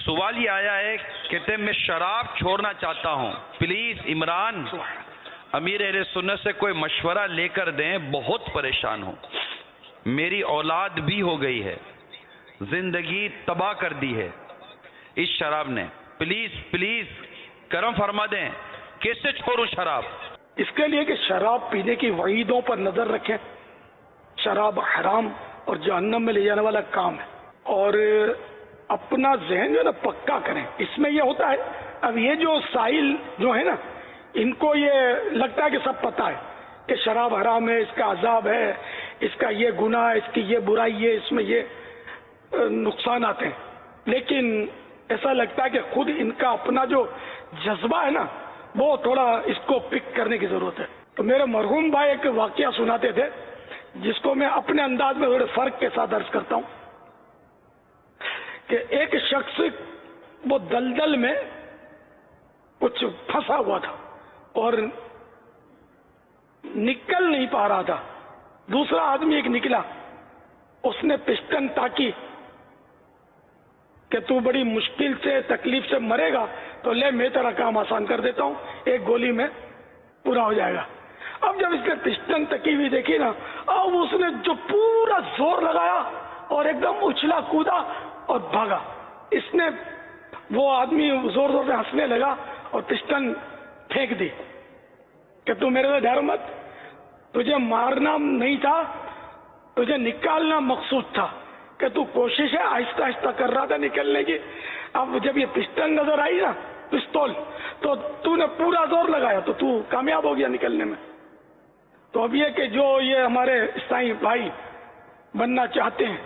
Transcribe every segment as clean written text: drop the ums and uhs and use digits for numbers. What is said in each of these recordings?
سوال یہ آیا ہے، کہتے میں شراب چھوڑنا چاہتا ہوں، پلیز عمران امیر اہل سنت سے کوئی مشورہ لے کر دیں، بہت پریشان ہوں، میری اولاد بھی ہو گئی ہے، زندگی تباہ کر دی ہے اس شراب نے، پلیز پلیز کرم فرما دیں، کیسے چھوڑوں شراب؟ اس کے لیے کہ شراب پینے کی وعیدوں پر نظر رکھیں. شراب حرام اور جہنم میں لے جانے والا کام ہے، اور اپنا ذہن جو ہے نا پکا کریں. اس میں یہ ہوتا ہے، اب یہ جو سائل جو ہے نا، ان کو یہ لگتا ہے کہ سب پتہ ہے کہ شراب حرام ہے، اس کا عذاب ہے، اس کا یہ گناہ ہے، اس کی یہ برائی ہے، اس میں یہ نقصانات ہیں، لیکن ایسا لگتا ہے کہ خود ان کا اپنا جو جذبہ ہے نا وہ تھوڑا اس کو پک کرنے کی ضرورت ہے. تو میرے مرحوم بھائی ایک واقعہ سناتے تھے جس کو میں اپنے انداز میں تھوڑے فرق کے ساتھ عرض کرتا ہوں کہ ایک شخص وہ دلدل میں کچھ پھنسا ہوا تھا اور نکل نہیں پا رہا تھا. دوسرا آدمی ایک نکلا، اس نے پسٹن تاکی کہ تو بڑی مشکل سے تکلیف سے مرے گا تو لے میں تیرا کام آسان کر دیتا ہوں، ایک گولی میں پورا ہو جائے گا. اب جب اس نے پسٹن تکی ہوئی دیکھی نا، اب اس نے جو پورا زور لگایا اور ایک دم اچھلا کودا اور بھاگا. اس نے وہ آدمی زور زور سے ہنسنے لگا اور پسٹن پھینک دی کہ تو میرے سے ڈر مت، تجھے مارنا نہیں تھا، تجھے نکالنا مقصود تھا، کہ تو کوشش ہے آہستہ آہستہ کر رہا تھا نکلنے کی. اب جب یہ پسٹن نظر آئی نا، پستول، تو تو نے پورا زور لگایا تو تو کامیاب ہو گیا نکلنے میں. تو اب یہ کہ جو یہ ہمارے عیسائی بھائی بننا چاہتے ہیں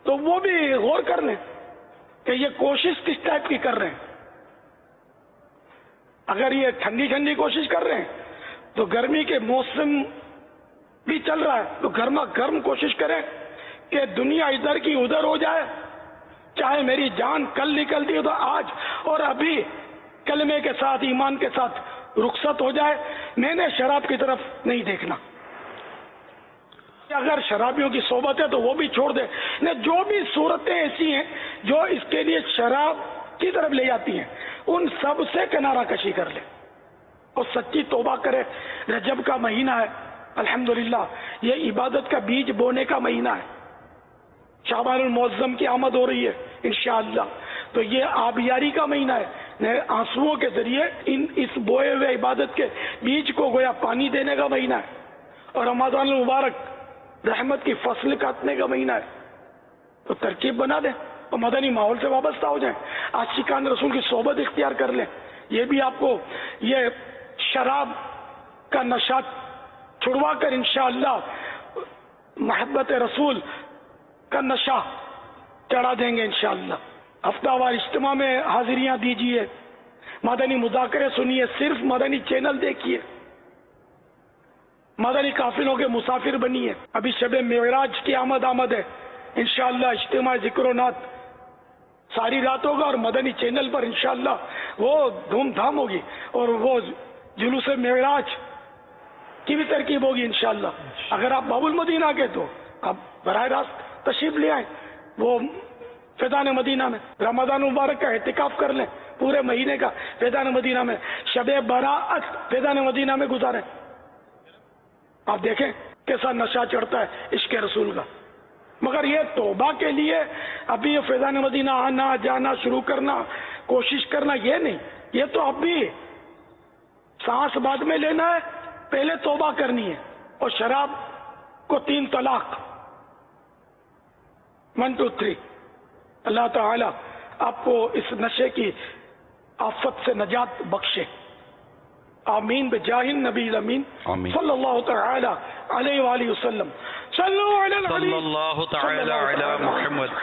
تو وہ بھی غور کر لیں کہ یہ کوشش کس ٹائپ کی کر رہے ہیں. اگر یہ ٹھنڈی ٹھنڈی کوشش کر رہے ہیں تو گرمی کے موسم بھی چل رہا ہے تو گرما گرم کوشش کریں کہ دنیا ادھر کی ادھر ہو جائے، چاہے میری جان کل نکلتی ہو تو آج اور ابھی کلمے کے ساتھ ایمان کے ساتھ رخصت ہو جائے. میں نے شراب کی طرف نہیں دیکھنا. اگر شرابیوں کی صحبت ہے تو وہ بھی چھوڑ دے. جو بھی صورتیں ایسی ہیں جو اس کے لیے شراب کی طرف لے جاتی ہیں ان سب سے کنارہ کشی کر لے اور سچی توبہ کرے. رجب کا مہینہ ہے، الحمدللہ یہ عبادت کا بیج بونے کا مہینہ ہے. شعبان المعظم کی آمد ہو رہی ہے انشاءاللہ، تو یہ آبیاری کا مہینہ ہے، آنسوؤں کے ذریعے اس بوئے ہوئے عبادت کے بیج کو گویا پانی دینے کا مہینہ ہے. اور رمضان المبارک رحمت کی فصل کاٹنے کا مہینہ ہے. تو ترکیب بنا دیں اور مدنی ماحول سے وابستہ ہو جائیں، عاشقان رسول کی صحبت اختیار کر لیں. یہ بھی آپ کو یہ شراب کا نشہ چھڑوا کر انشاءاللہ محبت رسول کا نشہ چڑھا دیں گے انشاءاللہ. ہفتہ وار اجتماع میں حاضریاں دیجیے، مدنی مذاکرے سنیے، صرف مدنی چینل دیکھیے، مدنی قافلوں کے مسافر بنیے. ابھی شب معراج کی آمد ہے انشاءاللہ. اجتماع ذکر و نات ساری رات ہوگا اور مدنی چینل پر انشاءاللہ وہ دھوم دھام ہوگی اور وہ جلوس معراج کی بھی ترکیب ہوگی انشاءاللہ. اگر آپ باب المدینہ کے تو آپ براہ راست تشریف لے آئیں، وہ فیضان مدینہ میں رمضان مبارک کا اعتکاف کر لیں، پورے مہینے کا فیضان مدینہ میں، شب براءت فیضان مدینہ میں گزاریں. آپ دیکھیں کیسا نشہ چڑھتا ہے عشق رسول کا. مگر یہ توبہ کے لیے ابھی یہ فیضان مدینہ آنا جانا شروع کرنا، کوشش کرنا، یہ نہیں. یہ تو ابھی سانس بعد میں لینا ہے، پہلے توبہ کرنی ہے. اور شراب کو 3 طلاق، 1 2 3. اللہ تعالی آپ کو اس نشے کی آفت سے نجات بخشے. آمین بجاہ النبی الامین صلی اللہ تعالی علیہ وآلہ وسلم. صلی اللہ تعالی علی محمد.